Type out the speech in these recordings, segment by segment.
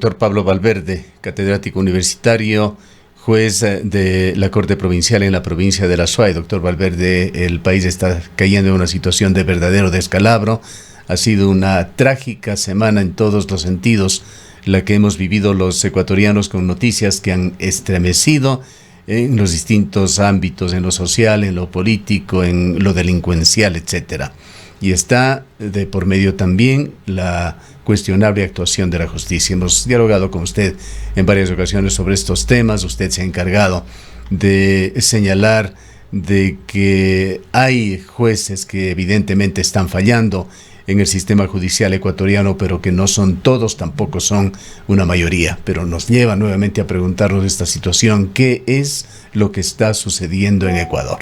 doctor Pablo Valverde, catedrático universitario, juez de la Corte Provincial en la provincia de La Suay. Doctor Valverde, el país está cayendo en una situación de verdadero descalabro. Ha sido una trágica semana en todos los sentidos, la que hemos vivido los ecuatorianos, con noticias que han estremecido en los distintos ámbitos, en lo social, en lo político, en lo delincuencial, etcétera. Y está de por medio también la cuestionable actuación de la justicia. Hemos dialogado con usted en varias ocasiones sobre estos temas. Usted se ha encargado de señalar de que hay jueces que evidentemente están fallando en el sistema judicial ecuatoriano, pero que no son todos, tampoco son una mayoría. Pero nos lleva nuevamente a preguntarnos esta situación: ¿qué es lo que está sucediendo en Ecuador?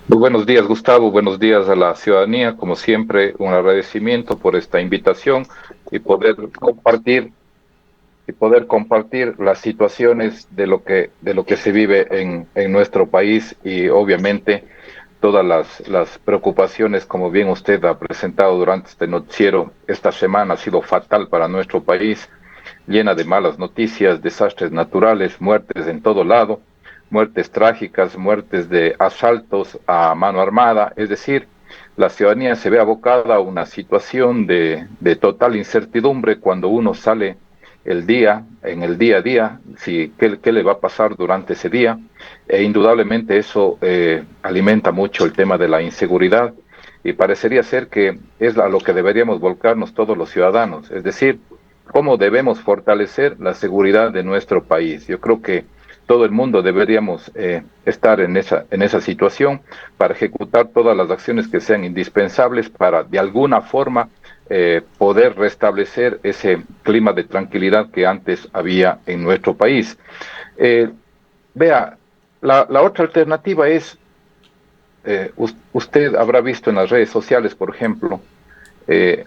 Muy buenos días, Gustavo. Buenos días a la ciudadanía. Como siempre, un agradecimiento por esta invitación y poder compartir las situaciones de lo que se vive en nuestro país, y obviamente todas las preocupaciones, como bien usted ha presentado durante este noticiero. Esta semana ha sido fatal para nuestro país, llena de malas noticias, desastres naturales, muertes en todo lado, muertes trágicas, muertes de asaltos a mano armada. Es decir, la ciudadanía se ve abocada a una situación de total incertidumbre cuando uno sale en el día a día, qué le va a pasar durante ese día. E indudablemente eso alimenta mucho el tema de la inseguridad, y parecería ser que es a lo que deberíamos volcarnos todos los ciudadanos, es decir, cómo debemos fortalecer la seguridad de nuestro país. Yo creo que todo el mundo deberíamos estar en esa situación para ejecutar todas las acciones que sean indispensables para, de alguna forma, poder restablecer ese clima de tranquilidad que antes había en nuestro país. Vea, la otra alternativa es, usted habrá visto en las redes sociales, por ejemplo,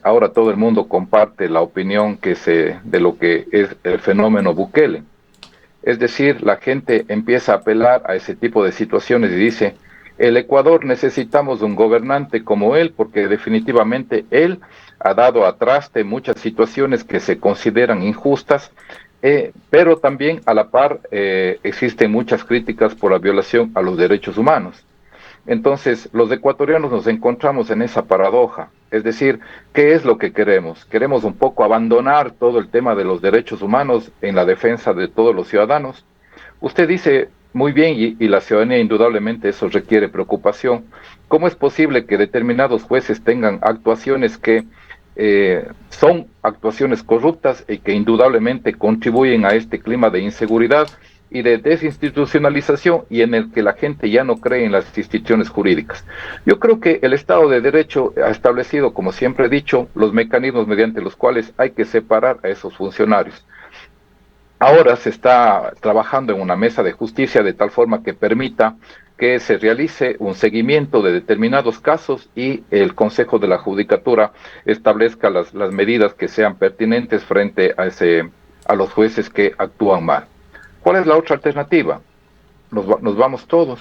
ahora todo el mundo comparte la opinión de lo que es el fenómeno Bukele. Es decir, la gente empieza a apelar a ese tipo de situaciones y dice: el Ecuador necesitamos un gobernante como él, porque definitivamente él ha dado a traste muchas situaciones que se consideran injustas, pero también a la par existen muchas críticas por la violación a los derechos humanos. Entonces, los ecuatorianos nos encontramos en esa paradoja. Es decir, ¿qué es lo que queremos? ¿Queremos un poco abandonar todo el tema de los derechos humanos en la defensa de todos los ciudadanos? Usted dice muy bien, y la ciudadanía indudablemente eso requiere preocupación. ¿Cómo es posible que determinados jueces tengan actuaciones que son actuaciones corruptas y que indudablemente contribuyen a este clima de inseguridad y de desinstitucionalización, y en el que la gente ya no cree en las instituciones jurídicas? Yo creo que el Estado de Derecho ha establecido, como siempre he dicho, los mecanismos mediante los cuales hay que separar a esos funcionarios. Ahora se está trabajando en una mesa de justicia de tal forma que permita que se realice un seguimiento de determinados casos y el Consejo de la Judicatura establezca las medidas que sean pertinentes frente a los jueces que actúan mal. ¿Cuál es la otra alternativa? Nos vamos todos.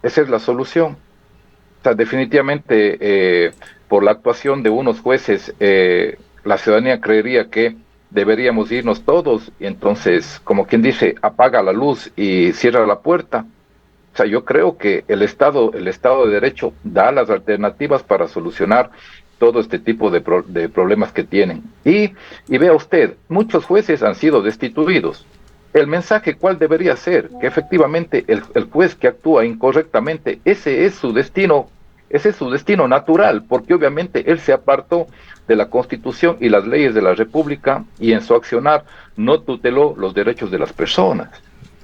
Esa es la solución. O sea, definitivamente, por la actuación de unos jueces, la ciudadanía creería que deberíamos irnos todos, y entonces, como quien dice, apaga la luz y cierra la puerta. O sea, yo creo que el Estado de Derecho da las alternativas para solucionar todo este tipo de problemas que tienen. Y vea usted, muchos jueces han sido destituidos. El mensaje, ¿cuál debería ser? Que efectivamente el juez que actúa incorrectamente, ese es su destino natural, porque obviamente él se apartó de la Constitución y las leyes de la República, y en su accionar no tuteló los derechos de las personas.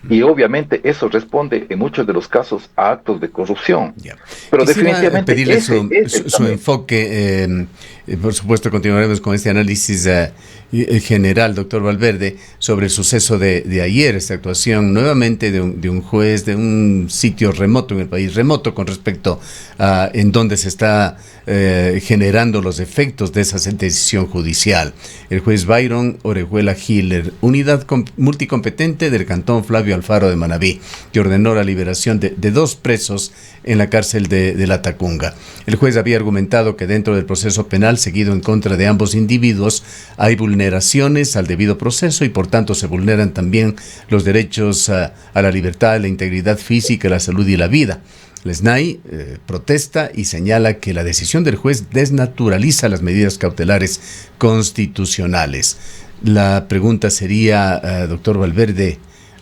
Y obviamente eso responde en muchos de los casos a actos de corrupción. Yeah. Pero quisiera definitivamente pedirle su enfoque. Por supuesto, continuaremos con este análisis general, doctor Valverde, sobre el suceso de ayer, esta actuación nuevamente de un juez de un sitio remoto en el país, remoto con respecto a en donde se está generando los efectos de esa decisión judicial. El juez Byron Orejuela Hiller, unidad multicompetente del Cantón Flavio Alfaro de Manabí, que ordenó la liberación de 2 presos en la cárcel de La Tacunga. El juez había argumentado que dentro del proceso penal seguido en contra de ambos individuos hay vulneraciones al debido proceso y por tanto se vulneran también los derechos a la libertad, la integridad física, la salud y la vida. El SNAI protesta y señala que la decisión del juez desnaturaliza las medidas cautelares constitucionales. La pregunta sería, doctor Valverde,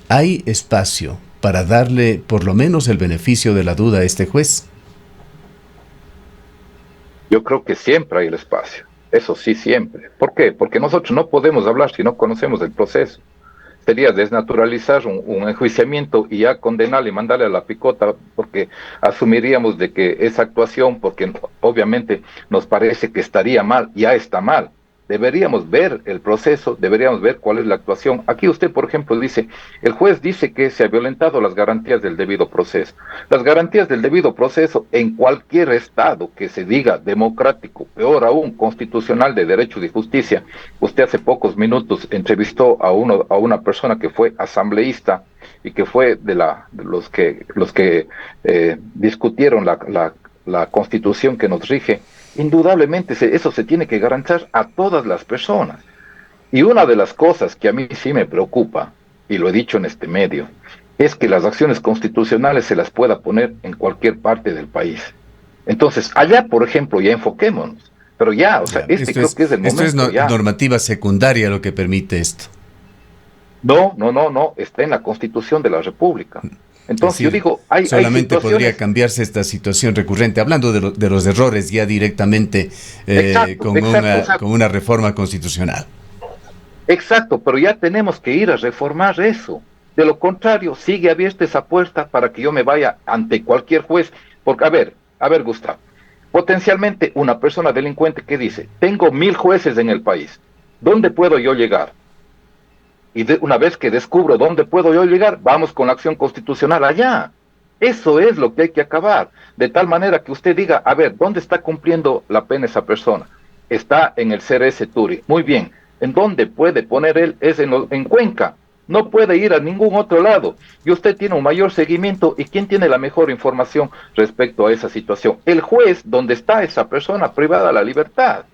¿hay espacio para darle por lo menos el beneficio de la duda a este juez? Yo creo que siempre hay el espacio, eso sí, siempre. ¿Por qué? Porque nosotros no podemos hablar si no conocemos el proceso. Sería desnaturalizar un enjuiciamiento y ya condenarle y mandarle a la picota, porque asumiríamos de que esa actuación, porque obviamente nos parece que estaría mal, ya está mal. Deberíamos ver el proceso, deberíamos ver cuál es la actuación. Aquí usted, por ejemplo, dice, el juez dice que se ha violentado las garantías del debido proceso. Las garantías del debido proceso en cualquier estado que se diga democrático, peor aún, constitucional de derechos y justicia. Usted hace pocos minutos entrevistó a una persona que fue asambleísta y que fue de los que discutieron la constitución que nos rige. Indudablemente eso se tiene que garantizar a todas las personas. Y una de las cosas que a mí sí me preocupa, y lo he dicho en este medio, es que las acciones constitucionales se las pueda poner en cualquier parte del país. Entonces, allá, por ejemplo, ya enfoquémonos. Pero ya, o sea, creo que es el momento. Esto es normativa secundaria lo que permite esto. No, está en la Constitución de la República. Entonces yo digo, solamente podría cambiarse esta situación recurrente, hablando de los errores ya directamente con una reforma constitucional. Exacto, pero ya tenemos que ir a reformar eso. De lo contrario, sigue abierta esa puerta para que yo me vaya ante cualquier juez. Porque, a ver, Gustavo, potencialmente una persona delincuente que dice, tengo 1000 jueces en el país, ¿dónde puedo yo llegar? Y una vez que descubro dónde puedo yo llegar, vamos con la acción constitucional allá. Eso es lo que hay que acabar. De tal manera que usted diga, a ver, ¿dónde está cumpliendo la pena esa persona? Está en el CRS Turi. Muy bien. ¿En dónde puede poner él? Es en Cuenca. No puede ir a ningún otro lado. Y usted tiene un mayor seguimiento. ¿Y quién tiene la mejor información respecto a esa situación? El juez, donde está esa persona privada de la libertad.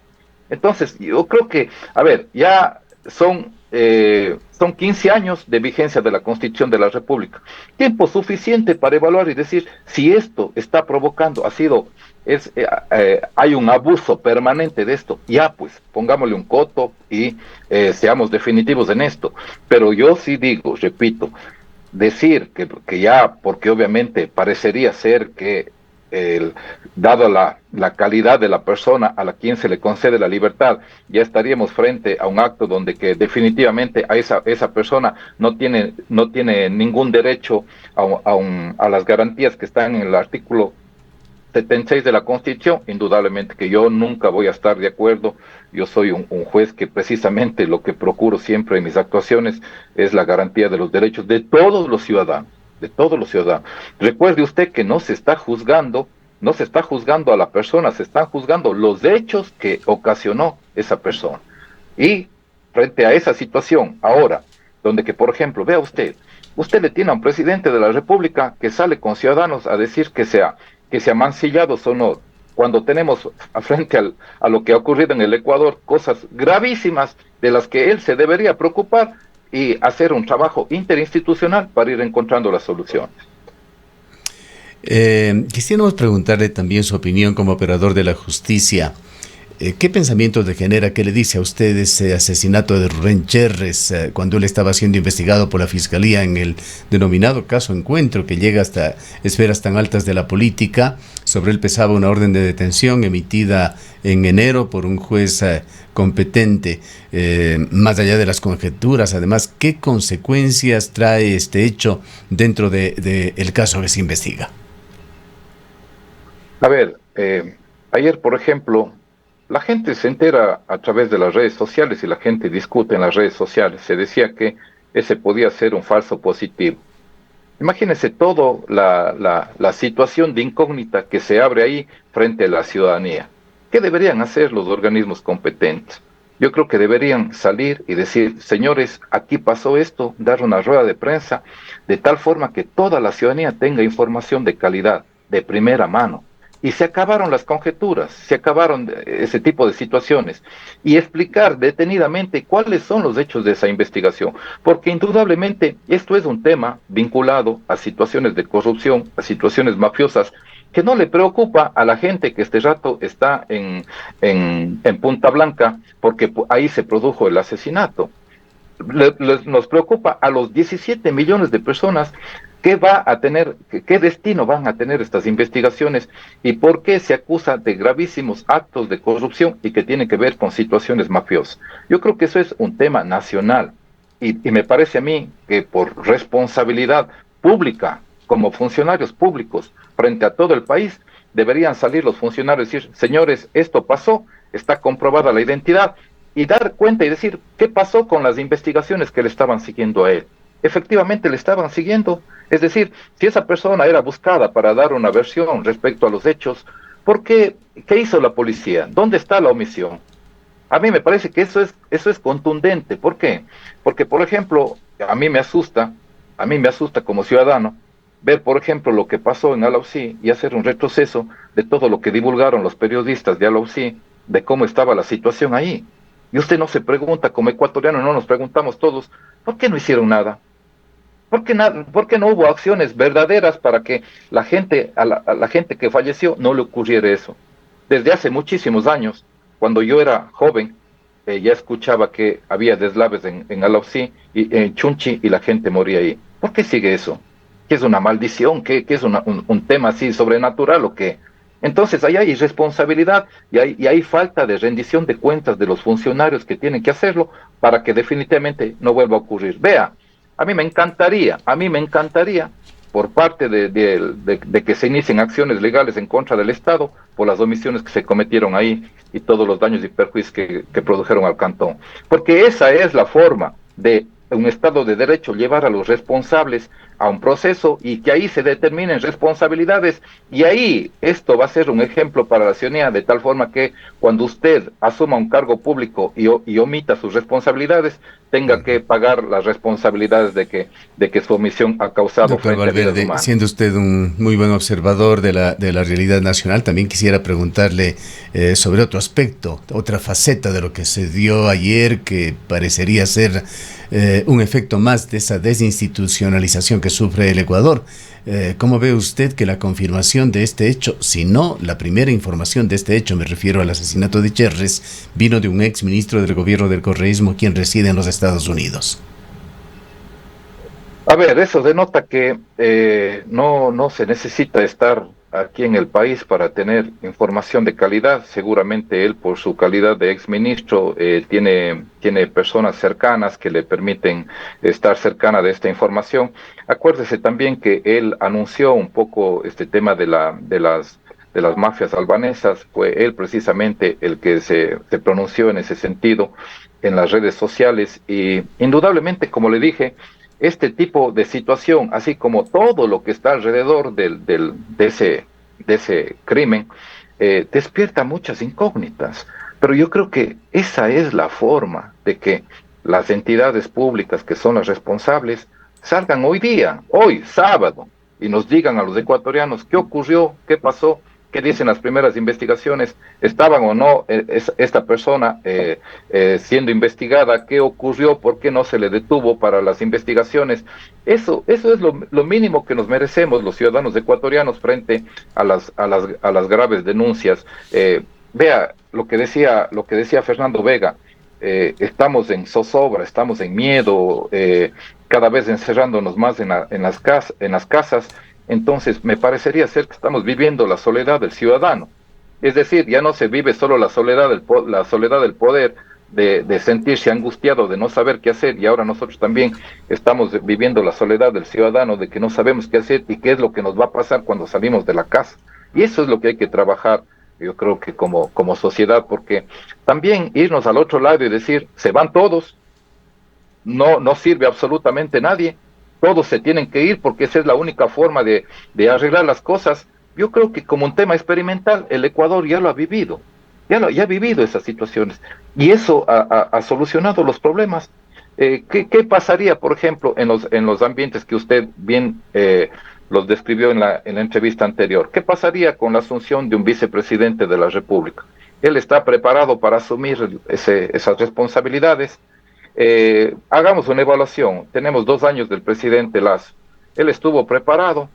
Entonces, yo creo que, a ver, ya son 15 años de vigencia de la Constitución de la República. Tiempo suficiente para evaluar y decir si esto está provocando, hay un abuso permanente de esto. Ya pues, pongámosle un coto y seamos definitivos en esto. Pero yo sí digo, repito, decir que ya, porque obviamente parecería ser que dado la calidad de la persona a la quien se le concede la libertad, ya estaríamos frente a un acto donde que definitivamente a esa persona no tiene ningún derecho a las garantías que están en el artículo 76 de la Constitución. Indudablemente que yo nunca voy a estar de acuerdo. Yo soy un juez que precisamente lo que procuro siempre en mis actuaciones es la garantía de los derechos de todos los ciudadanos. Recuerde usted que no se está juzgando a la persona, se están juzgando los hechos que ocasionó esa persona. Y frente a esa situación, ahora, donde que, por ejemplo, vea usted le tiene a un presidente de la República que sale con ciudadanos a decir que se ha mancillado su honor, cuando tenemos frente a lo que ha ocurrido en el Ecuador, cosas gravísimas de las que él se debería preocupar y hacer un trabajo interinstitucional para ir encontrando las soluciones. Quisiéramos preguntarle también su opinión como operador de la justicia. ¿Qué pensamientos le genera, qué le dice a usted ese asesinato de Rubén Cherres cuando él estaba siendo investigado por la Fiscalía en el denominado caso Encuentro, que llega hasta esferas tan altas de la política? Sobre él pesaba una orden de detención emitida en enero por un juez competente. Más allá de las conjeturas, además, ¿qué consecuencias trae este hecho dentro del caso que se investiga? A ver, ayer, por ejemplo, la gente se entera a través de las redes sociales y la gente discute en las redes sociales. Se decía que ese podía ser un falso positivo. Imagínense toda la situación de incógnita que se abre ahí frente a la ciudadanía. ¿Qué deberían hacer los organismos competentes? Yo creo que deberían salir y decir, señores, aquí pasó esto, dar una rueda de prensa, de tal forma que toda la ciudadanía tenga información de calidad, de primera mano. Y se acabaron las conjeturas, se acabaron ese tipo de situaciones. Y explicar detenidamente cuáles son los hechos de esa investigación. Porque indudablemente esto es un tema vinculado a situaciones de corrupción, a situaciones mafiosas, que no le preocupa a la gente que este rato está en Punta Blanca, porque ahí se produjo el asesinato. Nos preocupa a los 17 millones de personas qué va a tener, qué destino van a tener estas investigaciones y por qué se acusa de gravísimos actos de corrupción y que tienen que ver con situaciones mafiosas. Yo creo que eso es un tema nacional y me parece a mí que por responsabilidad pública, como funcionarios públicos frente a todo el país, deberían salir los funcionarios y decir, señores, esto pasó, está comprobada la identidad, y dar cuenta y decir qué pasó con las investigaciones que le estaban siguiendo a él. Efectivamente le estaban siguiendo, es decir, si esa persona era buscada para dar una versión respecto a los hechos, ¿por qué? ¿Qué hizo la policía? ¿Dónde está la omisión? A mí me parece que eso es contundente. ¿Por qué? Porque, por ejemplo, a mí me asusta como ciudadano ver, por ejemplo, lo que pasó en Alausí y hacer un retroceso de todo lo que divulgaron los periodistas de Alausí, de cómo estaba la situación ahí. Y usted no se pregunta, como ecuatoriano, no nos preguntamos todos, ¿por qué no hicieron nada? ¿Por qué no hubo acciones verdaderas para que a la gente que falleció no le ocurriera eso? Desde hace muchísimos años, cuando yo era joven, ya escuchaba que había deslaves en Alausí y en Chunchi y la gente moría ahí. ¿Por qué sigue eso? ¿Qué es una maldición? ¿Qué es un tema así sobrenatural o qué? Entonces ahí hay irresponsabilidad y hay falta de rendición de cuentas de los funcionarios que tienen que hacerlo para que definitivamente no vuelva a ocurrir. Vea, a mí me encantaría por parte de que se inicien acciones legales en contra del Estado por las omisiones que se cometieron ahí y todos los daños y perjuicios que produjeron al cantón. Porque esa es la forma de un Estado de Derecho, llevar a los responsables a un proceso y que ahí se determinen responsabilidades y ahí esto va a ser un ejemplo para la ciudadanía de tal forma que cuando usted asuma un cargo público y omita sus responsabilidades, tenga que pagar las responsabilidades de que su omisión ha causado Doctor frente a vidas Valverde, humanas. siendo usted un muy buen observador de la realidad nacional, también quisiera preguntarle sobre otro aspecto, otra faceta de lo que se dio ayer, que parecería ser un efecto más de esa desinstitucionalización que sufre el Ecuador. ¿Cómo ve usted que la confirmación de este hecho, si no la primera información de este hecho, me refiero al asesinato de Cherres, vino de un ex ministro del gobierno del correísmo quien reside en los Estados Unidos? A ver, eso denota que no se necesita estar aquí en el país para tener información de calidad. Seguramente él, por su calidad de exministro, tiene personas cercanas que le permiten estar cercana de esta información. Acuérdese también que él anunció un poco este tema de las mafias albanesas. Fue él precisamente el que se pronunció en ese sentido en las redes sociales y indudablemente, como le dije, este tipo de situación, así como todo lo que está alrededor de ese crimen, despierta muchas incógnitas. Pero yo creo que esa es la forma de que las entidades públicas que son las responsables salgan hoy día, hoy, sábado, y nos digan a los ecuatorianos qué ocurrió, qué pasó, qué dicen las primeras investigaciones, estaban o no esta persona siendo investigada, qué ocurrió, por qué no se le detuvo para las investigaciones. Eso es lo mínimo que nos merecemos los ciudadanos ecuatorianos frente a las graves denuncias. Vea lo que decía Fernando Vega. Estamos en zozobra, estamos en miedo, cada vez encerrándonos más en las casas. Entonces, me parecería ser que estamos viviendo la soledad del ciudadano. Es decir, ya no se vive solo la soledad del poder, de sentirse angustiado, de no saber qué hacer, y ahora nosotros también estamos viviendo la soledad del ciudadano, de que no sabemos qué hacer y qué es lo que nos va a pasar cuando salimos de la casa. Y eso es lo que hay que trabajar, yo creo que como sociedad, porque también irnos al otro lado y decir, se van todos, no sirve absolutamente nadie, todos se tienen que ir porque esa es la única forma de arreglar las cosas. Yo creo que como un tema experimental, el Ecuador ya lo ha vivido. ya ha vivido esas situaciones y eso ha solucionado los problemas. ¿Qué pasaría, por ejemplo, en los ambientes que usted bien los describió en la entrevista anterior? ¿Qué pasaría con la asunción de un vicepresidente de la República? Él está preparado para asumir esas responsabilidades. Hagamos una evaluación. Tenemos 2 años del presidente Lazo. Él estuvo preparado,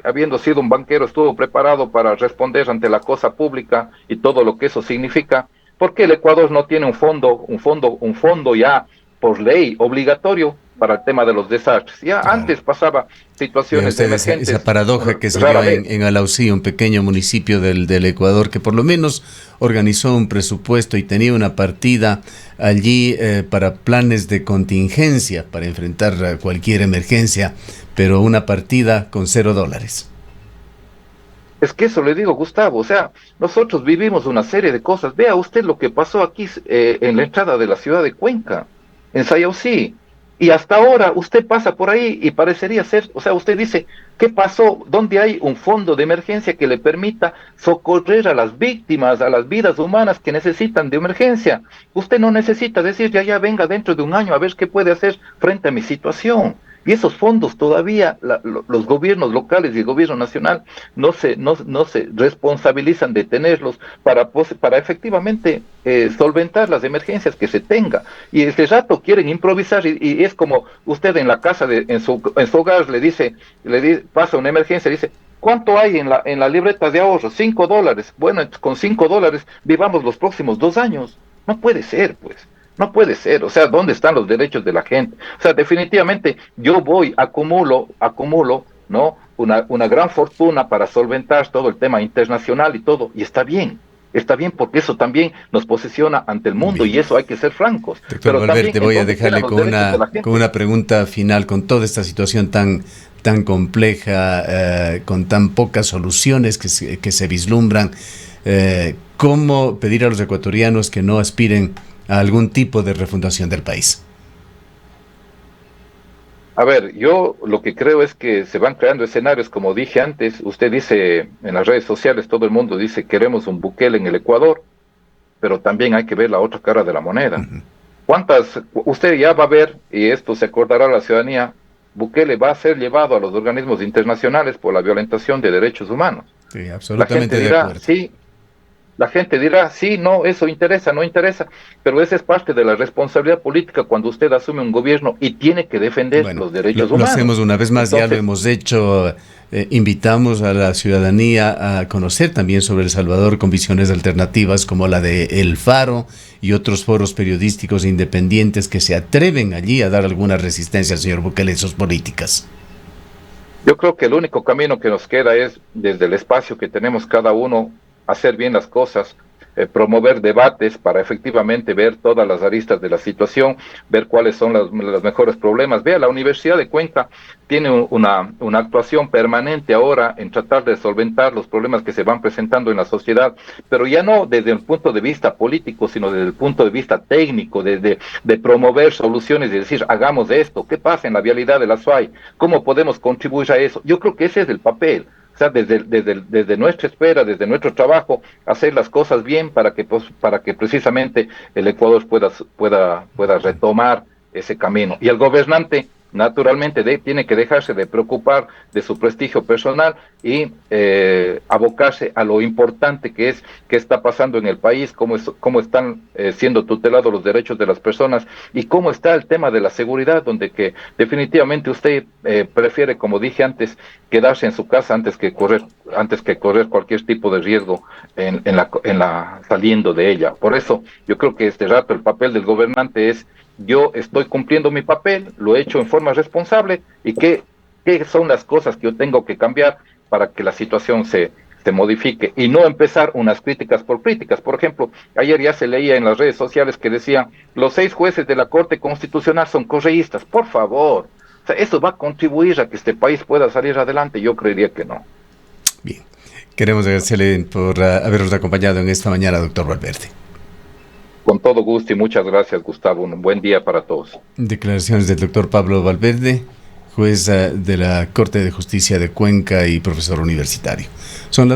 habiendo sido un banquero, estuvo preparado para responder ante la cosa pública y todo lo que eso significa. ¿Por qué el Ecuador no tiene un fondo ya por ley obligatorio para el tema de los desastres? Ya Claro. antes pasaba Vea situaciones usted esa emergentes paradoja que se rara dio vez. en Alausí, un pequeño municipio del Ecuador, que por lo menos organizó un presupuesto y tenía una partida allí para planes de contingencia, para enfrentar cualquier emergencia, pero una partida con $0. Es que eso le digo, Gustavo, o sea, nosotros vivimos una serie de cosas. Vea usted lo que pasó aquí en la entrada de la ciudad de Cuenca, en Sayausí. Y hasta ahora usted pasa por ahí y parecería ser, o sea, usted dice, ¿qué pasó? ¿Dónde hay un fondo de emergencia que le permita socorrer a las víctimas, a las vidas humanas que necesitan de emergencia? Usted no necesita decir, ya venga dentro de un año a ver qué puede hacer frente a mi situación. Y esos fondos todavía los gobiernos locales y el gobierno nacional no se responsabilizan de tenerlos para efectivamente solventar las emergencias que se tenga. Y este rato quieren improvisar y es como usted en la casa, en su hogar pasa una emergencia, dice, ¿cuánto hay en la libreta de ahorro? $5. Bueno, con $5 vivamos los próximos 2 años. No puede ser, pues. No puede ser, o sea, ¿dónde están los derechos de la gente? O sea, definitivamente yo acumulo, ¿no? Una gran fortuna para solventar todo el tema internacional y todo, y está bien porque eso también nos posiciona ante el mundo Bien. y eso hay que ser francos. Doctor Pero también, Valverde, ¿en voy a dónde dejarle quedan los derechos de la con gente? una pregunta final, con toda esta situación tan compleja, con tan pocas soluciones que se vislumbran. ¿Cómo pedir a los ecuatorianos que no aspiren a algún tipo de refundación del país? A ver, yo lo que creo es que se van creando escenarios, como dije antes, usted dice en las redes sociales, todo el mundo dice queremos un Bukele en el Ecuador, pero también hay que ver la otra cara de la moneda. Usted ya va a ver, y esto se acordará a la ciudadanía, Bukele va a ser llevado a los organismos internacionales por la violentación de derechos humanos. Sí, La gente absolutamente de dirá, acuerdo. sí, la gente dirá, sí, no, eso interesa, no interesa, pero esa es parte de la responsabilidad política cuando usted asume un gobierno y tiene que defender Bueno, los derechos lo hacemos humanos. una vez más, ya lo Entonces, hemos hecho. Invitamos a la ciudadanía a conocer también sobre El Salvador con visiones alternativas como la de El Faro y otros foros periodísticos independientes que se atreven allí a dar alguna resistencia al señor Bukele en sus políticas. yo creo que el único camino que nos queda es, desde el espacio que tenemos cada uno, hacer bien las cosas, promover debates para efectivamente ver todas las aristas de la situación, ver cuáles son los mejores problemas. Vea, la Universidad de Cuenca tiene una actuación permanente ahora en tratar de solventar los problemas que se van presentando en la sociedad, pero ya no desde el punto de vista político, sino desde el punto de vista técnico, de promover soluciones y decir, hagamos esto, ¿qué pasa en la vialidad de la SUAY? ¿Cómo podemos contribuir a eso? Yo creo que ese es el papel. O sea, desde nuestra espera, desde nuestro trabajo, hacer las cosas bien para que precisamente el Ecuador pueda retomar ese camino. Y el gobernante, naturalmente, tiene que dejarse de preocupar de su prestigio personal y abocarse a lo importante que es qué está pasando en el país, cómo están siendo tutelados los derechos de las personas y cómo está el tema de la seguridad, donde que definitivamente usted prefiere, como dije antes, quedarse en su casa antes que correr cualquier tipo de riesgo saliendo de ella. Por eso yo creo que este rato el papel del gobernante es: yo estoy cumpliendo mi papel, lo he hecho en forma responsable y qué son las cosas que yo tengo que cambiar para que la situación se modifique y no empezar unas críticas por críticas. Por ejemplo, ayer ya se leía en las redes sociales que decían los 6 jueces de la Corte Constitucional son correístas. Por favor, o sea, ¿eso va a contribuir a que este país pueda salir adelante? Yo creería que no. Bien, queremos agradecerle por habernos acompañado en esta mañana, doctor Valverde. Con todo gusto y muchas gracias, Gustavo. Un buen día para todos. Declaraciones del doctor Pablo Valverde, juez de la Corte de Justicia de Cuenca y profesor universitario. Son las